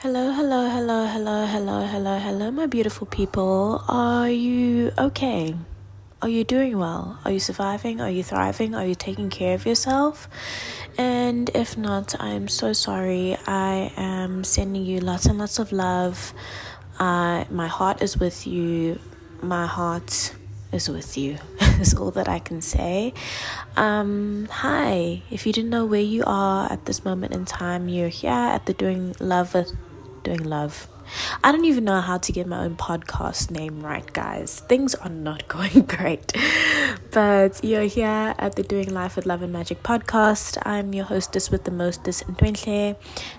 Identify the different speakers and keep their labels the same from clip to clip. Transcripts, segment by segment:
Speaker 1: Hello, hello, hello, hello, hello, hello, hello, my beautiful people. Are you okay? Are you doing well? Are you surviving? Are you thriving? Are you taking care of yourself? And if not, I'm so sorry. I am sending you lots and lots of love. My heart is with you. My heart is with you. Is all that I can say. Hi. If you didn't know where you are at this moment in time, you're here at the Doing Love. I don't even know how to get my own podcast name right, guys. Things are not going great. But you're here at the Doing Life with Love and Magic podcast. I'm your hostess with the mostest, Ntwenhle.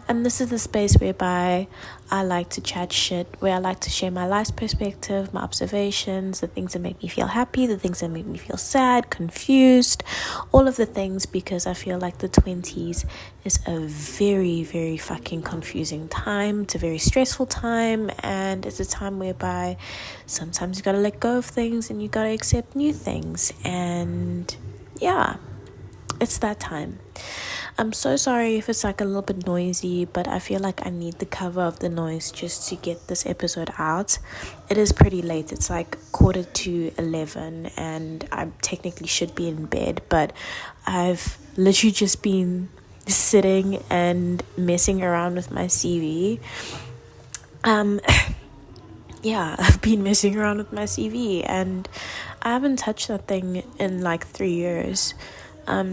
Speaker 1: And this is the space whereby I like to chat shit, where I like to share my life perspective, my observations, the things that make me feel happy, the things that make me feel sad, confused, all of the things, because I feel like the 20s is a very, very fucking confusing time. It's a very stressful time, and it's a time whereby sometimes you gotta let go of things and you gotta accept new things. And yeah, it's that time. I'm so sorry if it's like a little bit noisy, but I feel like I need the cover of the noise just to get this episode out. It is pretty late. It's like 11:15 and I technically should be in bed, but I've literally just been sitting and messing around with my CV. Yeah, I've been messing around with my CV and I haven't touched that thing in like 3 years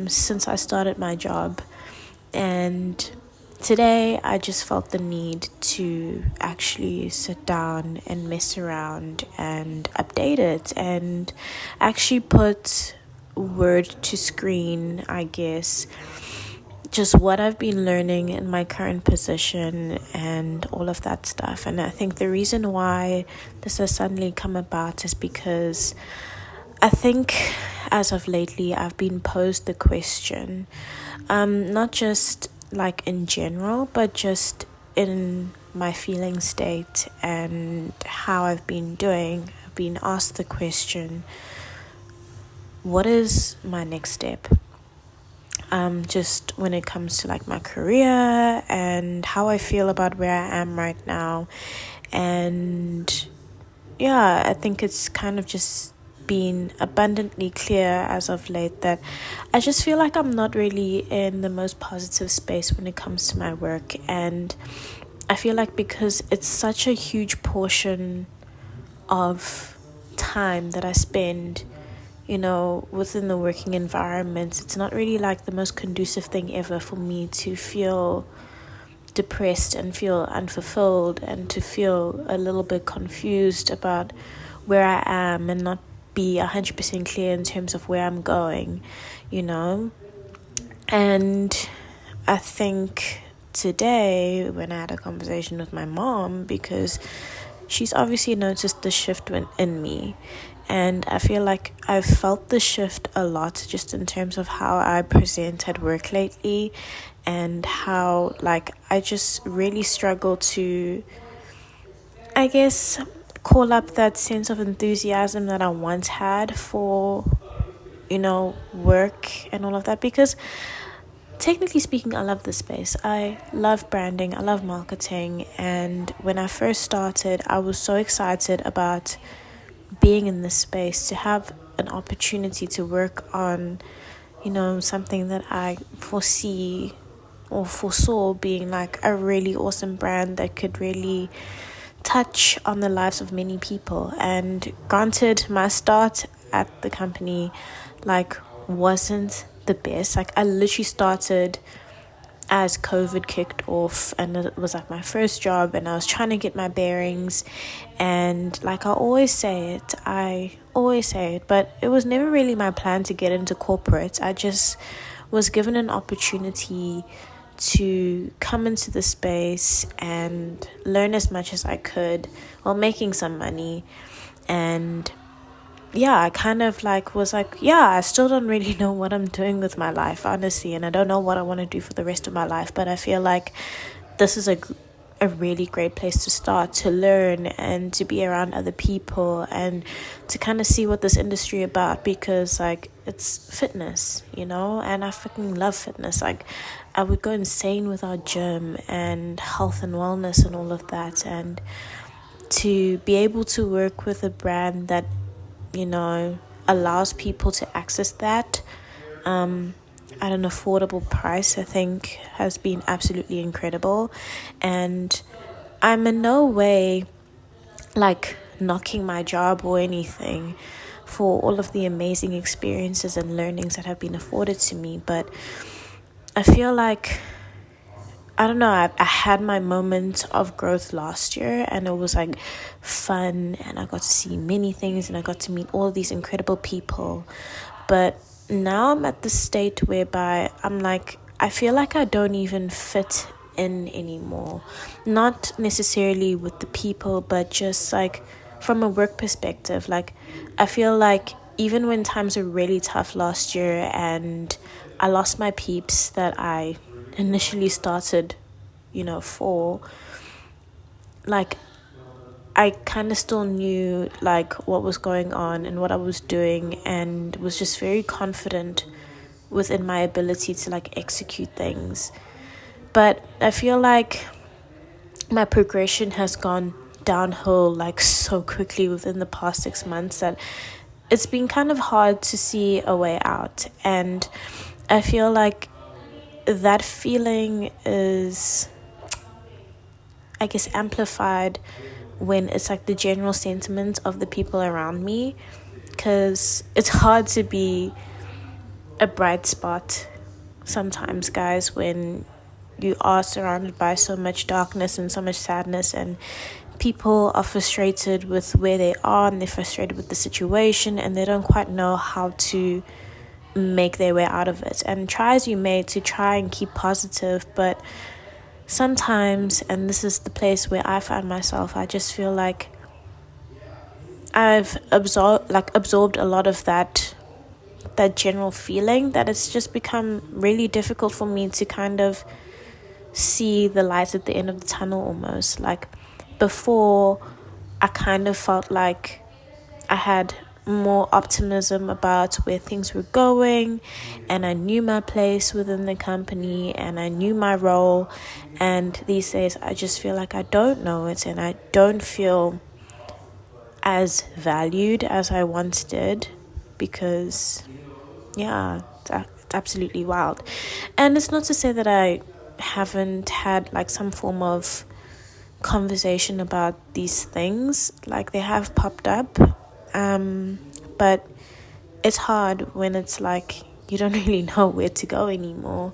Speaker 1: since I started my job. And today I just felt the need to actually sit down and mess around and update it and actually put word to screen, I guess, just what I've been learning in my current position and all of that stuff. And I think the reason why this has suddenly come about is because I think as of lately I've been posed the question, not just like in general, but just in my feeling state and how I've been doing. I've been asked the question, what is my next step? Just when it comes to like my career and how I feel about where I am right now. And yeah, I think it's kind of just been abundantly clear as of late that I just feel like I'm not really in the most positive space when it comes to my work. And I feel like because it's such a huge portion of time that I spend, within the working environment, it's not really like the most conducive thing ever for me to feel depressed and feel unfulfilled and to feel a little bit confused about where I am and not be 100% clear in terms of where I'm going, And I think today when I had a conversation with my mom, because she's obviously noticed the shift in me, and I feel like I've felt the shift a lot just in terms of how I present at work lately and how like I just really struggle to, I guess, call up that sense of enthusiasm that I once had for, work and all of that, because technically speaking, I love this space. I love branding, I love marketing, and when I first started, I was so excited about being in this space, to have an opportunity to work on, something that I foresee or foresaw being like a really awesome brand that could really touch on the lives of many people. And granted, my start at the company wasn't the best. I literally started as COVID kicked off, and it was like my first job, and I was trying to get my bearings. And I always say it, but it was never really my plan to get into corporate. I just was given an opportunity to come into the space and learn as much as I could while making some money. And yeah, I kind of was I still don't really know what I'm doing with my life, honestly, and I don't know what I want to do for the rest of my life, but I feel like this is a really great place to start, to learn and to be around other people and to kind of see what this industry about, because it's fitness, and I fucking love fitness. I would go insane with our gym and health and wellness and all of that. And to be able to work with a brand that, allows people to access that at an affordable price, I think has been absolutely incredible. And I'm in no way like knocking my job or anything for all of the amazing experiences and learnings that have been afforded to me, but I feel like, I don't know, I had my moment of growth last year, and it was like fun, and I got to see many things, and I got to meet all these incredible people. But now I'm at the state whereby I'm like, I feel like I don't even fit in anymore. Not necessarily with the people, but just like from a work perspective. Like, I feel like even when times were really tough last year and I lost my peeps that I initially started, for, like, I kind of still knew like what was going on and what I was doing, and was just very confident within my ability to like execute things. But I feel like my progression has gone downhill like so quickly within the past 6 months that it's been kind of hard to see a way out. And I feel like that feeling is, I guess, amplified when it's like the general sentiment of the people around me, because it's hard to be a bright spot sometimes, guys, when you are surrounded by so much darkness and so much sadness, and people are frustrated with where they are, and they're frustrated with the situation, and they don't quite know how to make their way out of it. And try as you may to try and keep positive, but sometimes, and this is the place where I find myself, I just feel like I've absorbed a lot of that general feeling, that it's just become really difficult for me to kind of see the light at the end of the tunnel almost. Like before, I kind of felt like I had more optimism about where things were going, and I knew my place within the company, and I knew my role. And these days I just feel like I don't know it, and I don't feel as valued as I once did, because it's absolutely wild. And it's not to say that I haven't had like some form of conversation about these things, like they have popped up, but it's hard when it's like you don't really know where to go anymore,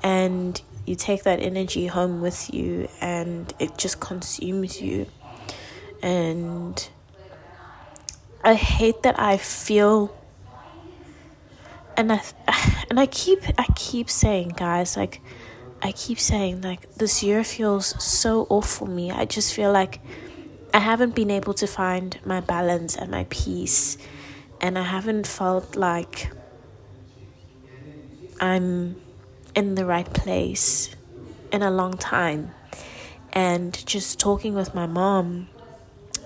Speaker 1: and you take that energy home with you and it just consumes you. And I hate that I feel, and I keep saying, guys, like I keep saying, like, this year feels so off for me. I just feel like I haven't been able to find my balance and my peace, and I haven't felt like I'm in the right place in a long time. And just talking with my mom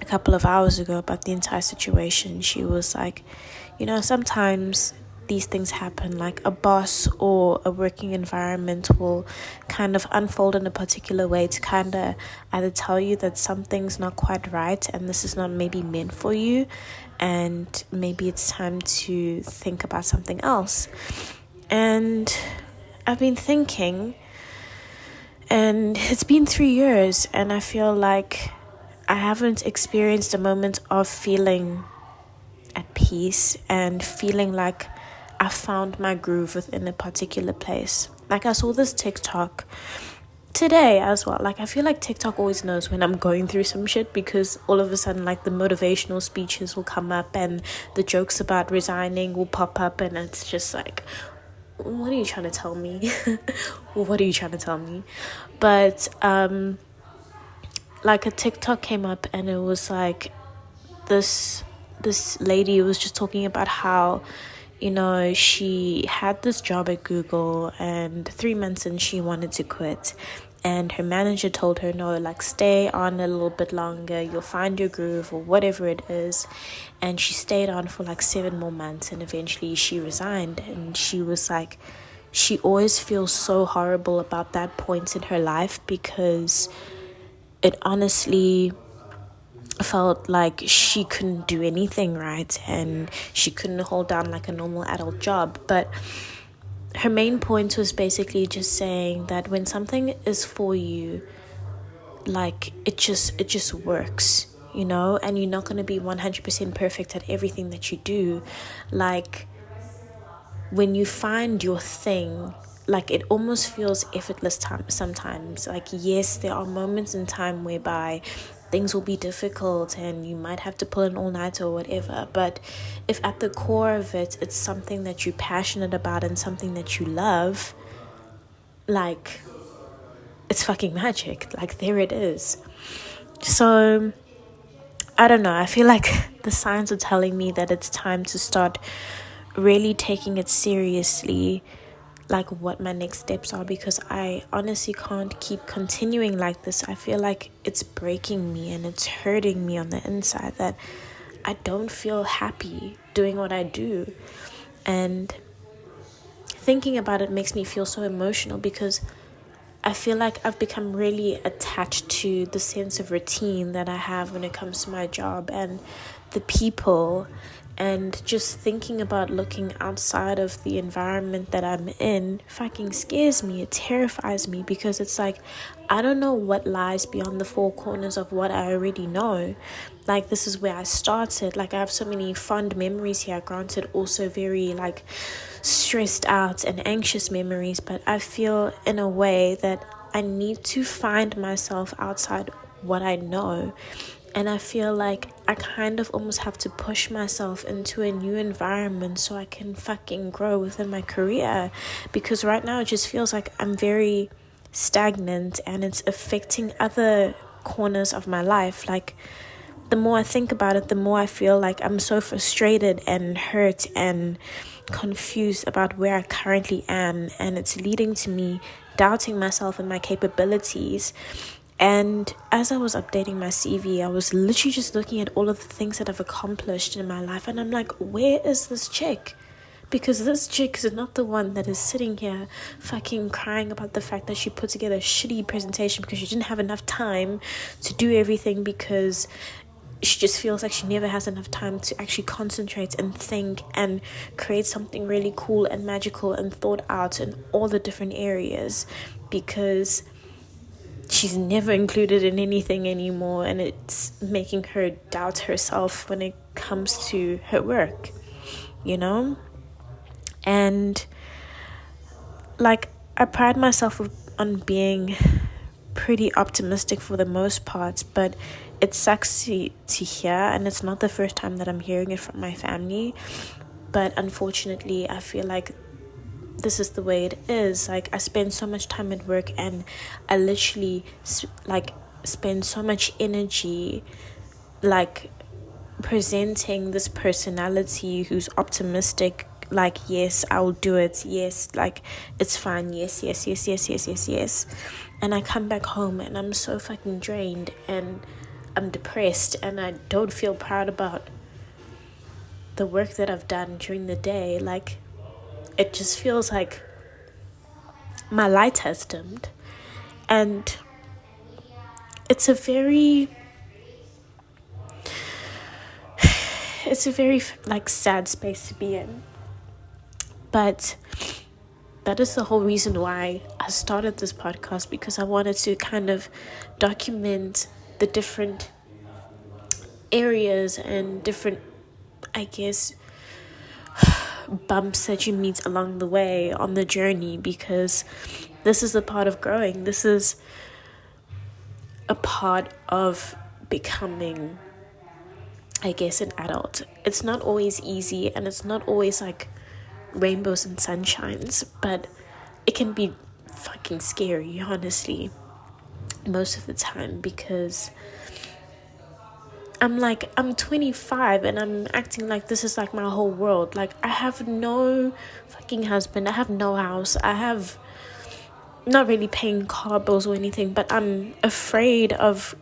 Speaker 1: a couple of hours ago about the entire situation, she was like, sometimes these things happen, like a boss or a working environment will kind of unfold in a particular way to kind of either tell you that something's not quite right and this is not maybe meant for you, and maybe it's time to think about something else. And I've been thinking, and it's been 3 years, and I feel like I haven't experienced a moment of feeling at peace and feeling like I found my groove within a particular place. Like I saw this TikTok today as well. Like I feel like TikTok always knows when I'm going through some shit, because all of a sudden like the motivational speeches will come up and the jokes about resigning will pop up, and it's just like, what are you trying to tell me? What are you trying to tell me? But like a TikTok came up, and it was like this lady was just talking about how, she had this job at Google, and 3 months in she wanted to quit, and her manager told her, no, like stay on a little bit longer, you'll find your groove or whatever it is. And she stayed on for like 7 more months, and eventually she resigned. And she was like she always feels so horrible about that point in her life, because it honestly felt like she couldn't do anything right and she couldn't hold down like a normal adult job. But her main point was basically just saying that when something is for you, like it just works, and you're not going to be 100% perfect at everything that you do. Like, when you find your thing, like, it almost feels effortless sometimes. Like, yes, there are moments in time whereby things will be difficult and you might have to pull an all-nighter or whatever, but if at the core of it, it's something that you're passionate about and something that you love, like, it's fucking magic. Like, there it is. So I don't know, I feel like the signs are telling me that it's time to start really taking it seriously, like what my next steps are, because I honestly can't keep continuing like this. I feel like it's breaking me and it's hurting me on the inside, that I don't feel happy doing what I do. And thinking about it makes me feel so emotional, because I feel like I've become really attached to the sense of routine that I have when it comes to my job and the people, and just thinking about looking outside of the environment that I'm in fucking scares me. It terrifies me, because it's like, I don't know what lies beyond the four corners of what I already know. Like, this is where I started. Like, I have so many fond memories here, granted also very like stressed out and anxious memories, but I feel in a way that I need to find myself outside what I know. And I feel like I kind of almost have to push myself into a new environment so I can fucking grow within my career, because right now it just feels like I'm very stagnant and it's affecting other corners of my life. Like, the more I think about it, the more I feel like I'm so frustrated and hurt and confused about where I currently am, and it's leading to me doubting myself and my capabilities. And as I was updating my CV, I was literally just looking at all of the things that I've accomplished in my life, and I'm like, where is this chick? Because this chick is not the one that is sitting here fucking crying about the fact that she put together a shitty presentation because she didn't have enough time to do everything, because she just feels like she never has enough time to actually concentrate and think and create something really cool and magical and thought out in all the different areas, because she's never included in anything anymore, and it's making her doubt herself when it comes to her work, And like, I pride myself on being pretty optimistic for the most part, but it sucks to hear, and it's not the first time that I'm hearing it from my family. But unfortunately, I feel like this is the way it is. Like, I spend so much time at work, and I literally spend so much energy like presenting this personality who's optimistic, like, yes, I'll do it, yes, like, it's fine, yes, yes, yes, yes, yes, yes, yes. And I come back home and I'm so fucking drained and I'm depressed, and I don't feel proud about the work that I've done during the day. Like, it just feels like my light has dimmed, and it's a very like sad space to be in. But that is the whole reason why I started this podcast, because I wanted to kind of document the different areas and different, I guess, bumps that you meet along the way on the journey, because this is a part of growing. This is a part of becoming, I guess, an adult. It's not always easy, and it's not always like rainbows and sunshines, but it can be fucking scary, honestly, most of the time, because I'm 25 and I'm acting like this is like my whole world. Like, I have no fucking husband, I have no house, I have not really paying car bills or anything, but I'm afraid of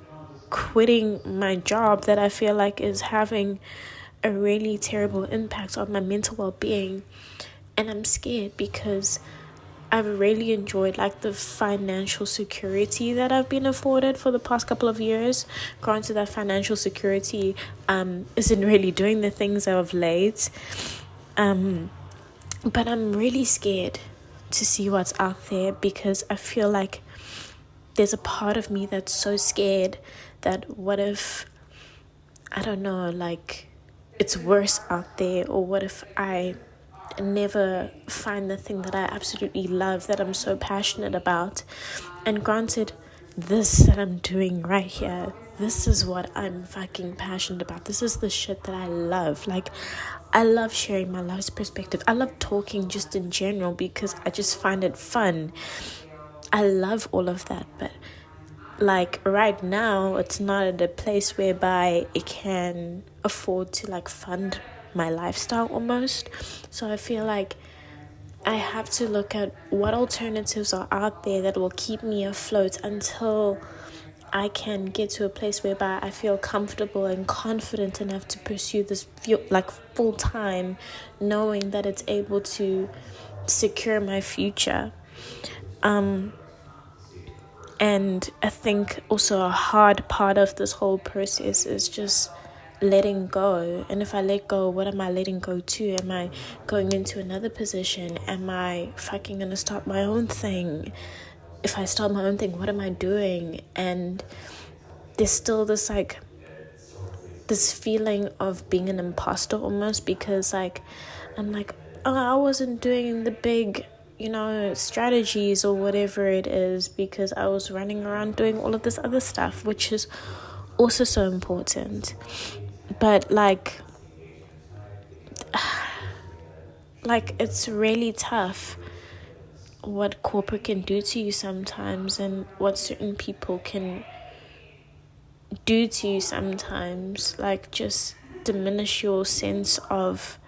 Speaker 1: quitting my job that I feel like is having a really terrible impact on my mental well-being. And I'm scared because I've really enjoyed like the financial security that I've been afforded for the past couple of years. Granted, that financial security isn't really doing the things of late, but I'm really scared to see what's out there, because I feel like there's a part of me that's so scared that what if, I don't know, like it's worse out there, or what if I never find the thing that I absolutely love, that I'm so passionate about. And granted, this that I'm doing right here, this is what I'm fucking passionate about. This is the shit that I love. Like, I love sharing my life's perspective. I love talking just in general because I just find it fun. I love all of that, but like right now it's not at a place whereby it can afford to like fund my lifestyle almost. So I feel like I have to look at what alternatives are out there that will keep me afloat until I can get to a place whereby I feel comfortable and confident enough to pursue this like full time, knowing that it's able to secure my future. And I think also a hard part of this whole process is just letting go. And if I let go, what am I letting go to? Am I going into another position? Am I fucking gonna start my own thing? If I start my own thing, what am I doing? And there's still this like this feeling of being an imposter almost, because like I'm like, oh, I wasn't doing the big, strategies or whatever it is, because I was running around doing all of this other stuff, which is also so important. But like it's really tough what corporate can do to you sometimes, and what certain people can do to you sometimes, like just diminish your sense of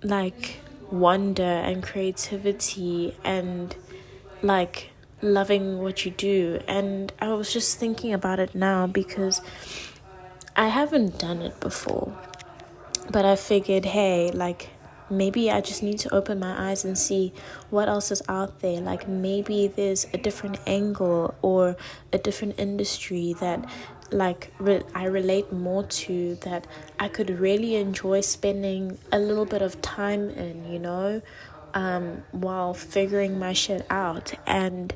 Speaker 1: like wonder and creativity and like loving what you do. And I was just thinking about it now because I haven't done it before, but I figured, hey, like maybe I just need to open my eyes and see what else is out there. Like maybe there's a different angle or a different industry that like I relate more to, that I could really enjoy spending a little bit of time in, while figuring my shit out. And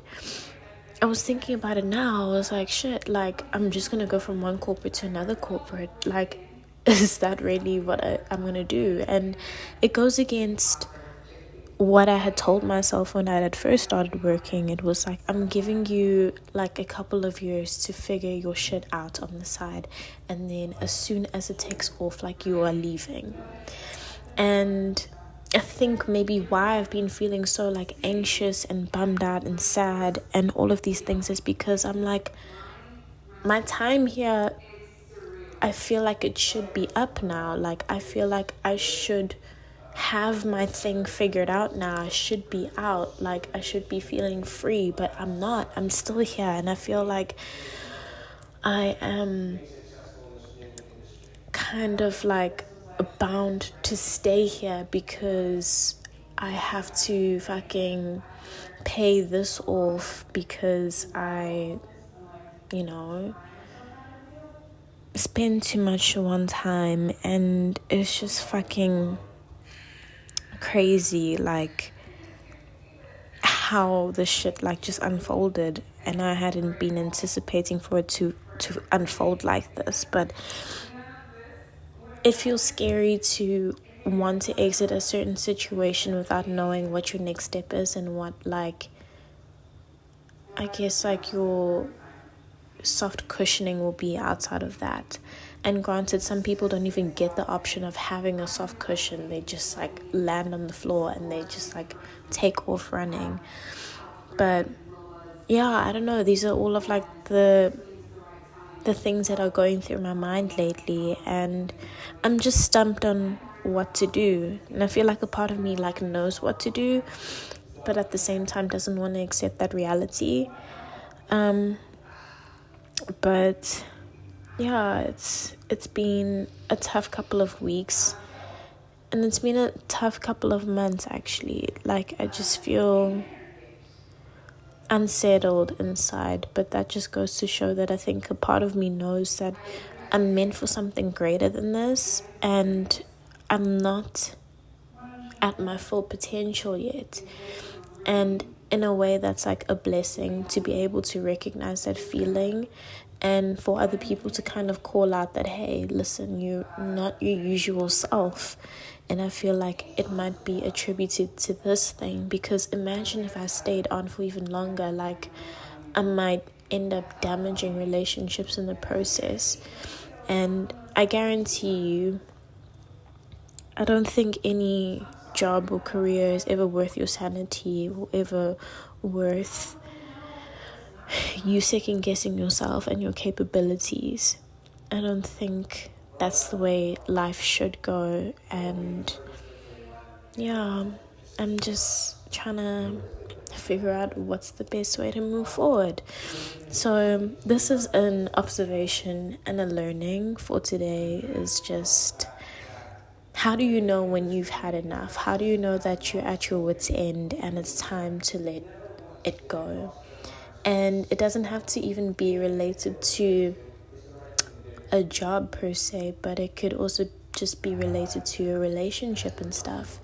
Speaker 1: I was thinking about it now. I was like, shit, like I'm just gonna go from one corporate to another corporate. Like, is that really what I'm gonna do? And it goes against what I had told myself when I had first started working. It was like, I'm giving you like a couple of years to figure your shit out on the side, and then as soon as it takes off, like you are leaving. And I think maybe why I've been feeling so like anxious and bummed out and sad and all of these things is because I'm like, my time here, I feel like it should be up now. Like I feel like I should have my thing figured out now. I should be out. Like I should be feeling free, but I'm not. I'm still here, and I feel like I am kind of like bound to stay here because I have to fucking pay this off because I, spend too much one time. And it's just fucking crazy, like how the shit like just unfolded, and I hadn't been anticipating for it to unfold like this. But it feels scary to want to exit a certain situation without knowing what your next step is, and what like I guess like your soft cushioning will be outside of that. And granted, some people don't even get the option of having a soft cushion. They just like land on the floor and they just like take off running. But yeah, I don't know, these are all of like the things that are going through my mind lately, and I'm just stumped on what to do. And I feel like a part of me like knows what to do, but at the same time doesn't want to accept that reality. But yeah, it's been a tough couple of weeks, And it's been a tough couple of months, actually. Like, I just feel unsettled inside, but that just goes to show that I think a part of me knows that I'm meant for something greater than this, and I'm not at my full potential yet. And in a way, that's like a blessing to be able to recognize that feeling, and for other people to kind of call out that, hey, listen, you're not your usual self. And I feel like it might be attributed to this thing, because imagine if I stayed on for even longer, like I might end up damaging relationships in the process. And I guarantee you, I don't think any job or career is ever worth your sanity, or ever worth you second guessing yourself and your capabilities. I don't think that's the way life should go. And yeah, I'm just trying to figure out what's the best way to move forward. So this is an observation and a learning for today, is just, how do you know when you've had enough? How do you know that you're at your wit's end and it's time to let it go? And it doesn't have to even be related to a job per se, but it could also just be related to a relationship and stuff.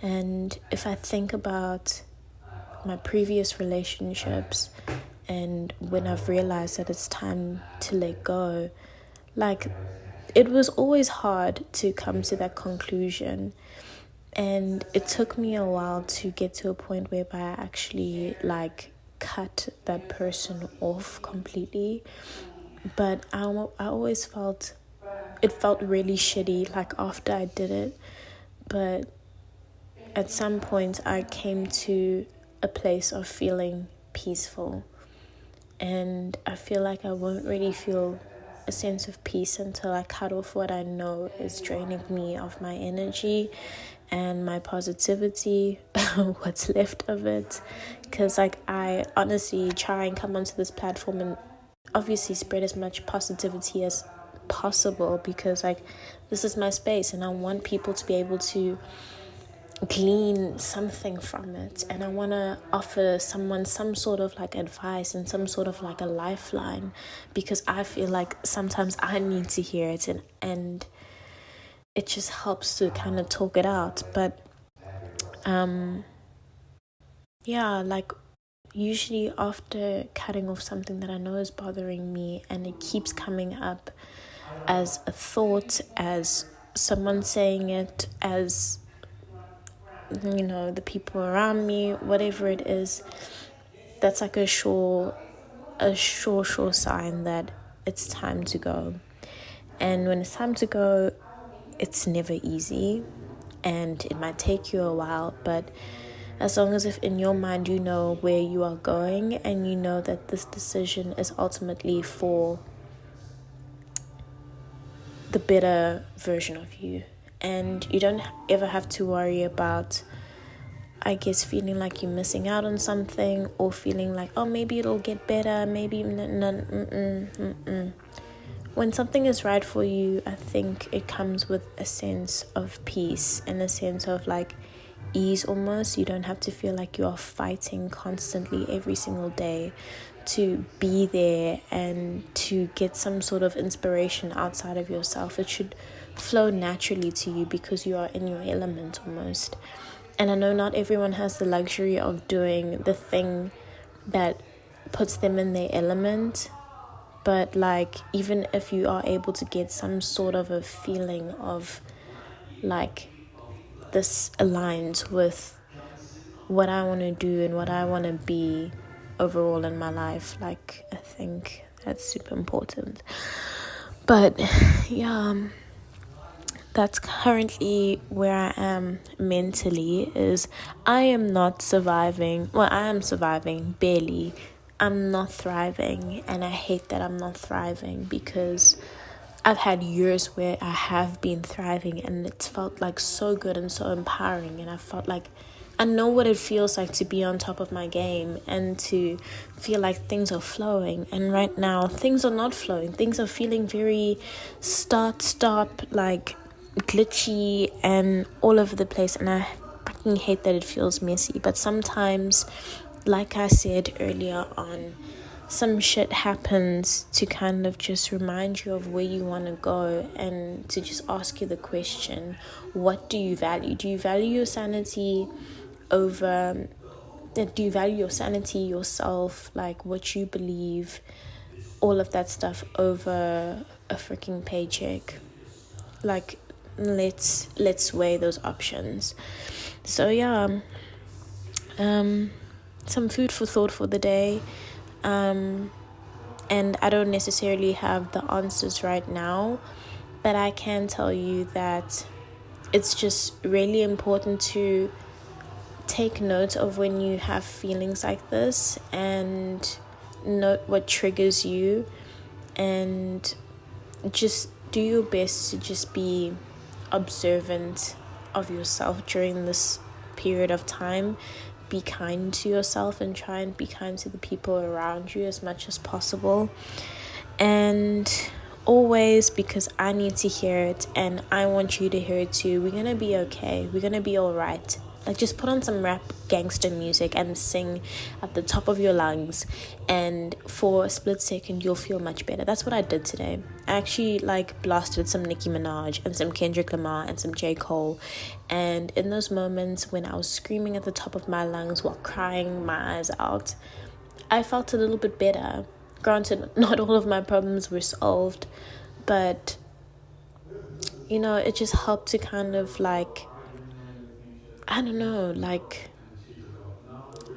Speaker 1: And if I think about my previous relationships and when I've realized that it's time to let go, like, it was always hard to come to that conclusion. And it took me a while to get to a point whereby I actually like cut that person off completely. But I always felt, it felt really shitty like after I did it. But at some point I came to a place of feeling peaceful. And I feel like I won't really feel a sense of peace until I cut off what I know is draining me of my energy and my positivity, what's left of it. Because like, I honestly try and come onto this platform and obviously spread as much positivity as possible, because like, this is my space and I want people to be able to glean something from it, and I want to offer someone some sort of like advice and some sort of like a lifeline, because I feel like sometimes I need to hear it, and it just helps to kind of talk it out. But yeah, like, usually after cutting off something that I know is bothering me and it keeps coming up as a thought, as someone saying it, as, you know, the people around me, whatever it is, that's like a sure sign that it's time to go. And when it's time to go, it's never easy and it might take you a while, but as long as if in your mind you know where you are going and you know that this decision is ultimately for the better version of you, and you don't ever have to worry about, I guess, feeling like you're missing out on something, or feeling like, oh, maybe it'll get better, maybe when something is right for you, I think it comes with a sense of peace and a sense of like ease almost. You don't have to feel like you are fighting constantly every single day to be there and to get some sort of inspiration outside of yourself. It should flow naturally to you because you are in your element almost. And I know not everyone has the luxury of doing the thing that puts them in their element, but like, even if you are able to get some sort of a feeling of like, this aligns with what I want to do and what I want to be overall in my life, like, I think that's super important. But yeah, that's currently where I am mentally. Is I am not surviving. Well, I am surviving barely. I'm not thriving, and I hate that I'm not thriving, because I've had years where I have been thriving and it's felt like so good and so empowering, and I felt like I know what it feels like to be on top of my game and to feel like things are flowing. And right now things are not flowing. Things are feeling very start, like glitchy and all over the place, and I fucking hate that it feels messy. But sometimes, like I said earlier on, some shit happens to kind of just remind you of where you want to go, and to just ask you the question, what do you value? Do you value your sanity over, do you value your sanity, yourself, like what you believe, all of that stuff, over a freaking paycheck? Like, let's weigh those options. So yeah, some food for thought for the day. And I don't necessarily have the answers right now, but I can tell you that it's just really important to take note of when you have feelings like this, and note what triggers you, and just do your best to just be observant of yourself during this period of time. Be kind to yourself, and try and be kind to the people around you as much as possible. And always, because I need to hear it and I want you to hear it too, we're gonna be okay, we're gonna be all right. Like, just put on some rap gangster music and sing at the top of your lungs, and for a split second you'll feel much better. That's what I did today. I actually blasted some Nicki Minaj and some Kendrick Lamar and some J. Cole, and in those moments when I was screaming at the top of my lungs while crying my eyes out, I felt a little bit better. Granted, not all of my problems were solved, but it just helped to kind of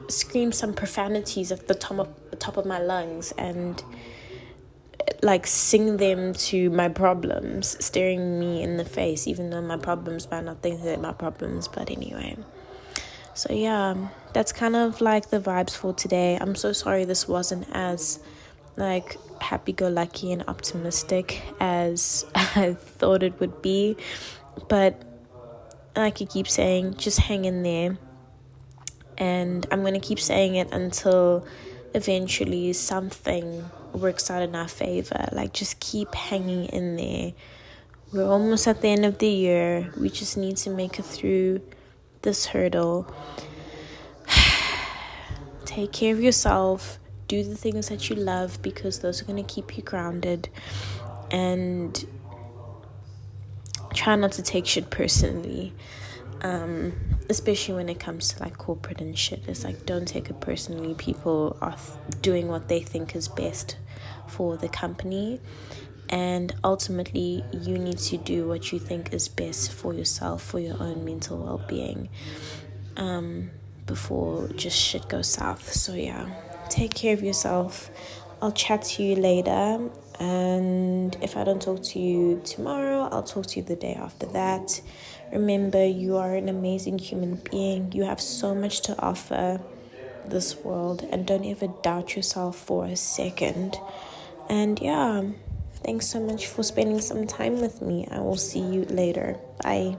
Speaker 1: scream some profanities at the top of my lungs, and sing them to my problems staring me in the face, even though my problems might not think they're my problems. But anyway, so yeah, that's kind of the vibes for today. I'm so sorry this wasn't as happy-go-lucky and optimistic as I thought it would be, but like I keep saying, just hang in there. And I'm going to keep saying it until eventually something works out in our favor. Just keep hanging in there. We're almost at the end of the year. We just need to make it through this hurdle. Take care of yourself. Do the things that you love, because those are going to keep you grounded. And try not to take shit personally. Especially when it comes to corporate and shit. It's don't take it personally. People are doing what they think is best for the company, and ultimately you need to do what you think is best for yourself, for your own mental well-being, before just shit goes south. So yeah, take care of yourself. I'll chat to you later, and if I don't talk to you tomorrow, I'll talk to you the day after that. Remember, you are an amazing human being. You have so much to offer this world, and don't ever doubt yourself for a second. And yeah, thanks so much for spending some time with me. I will see you later. Bye.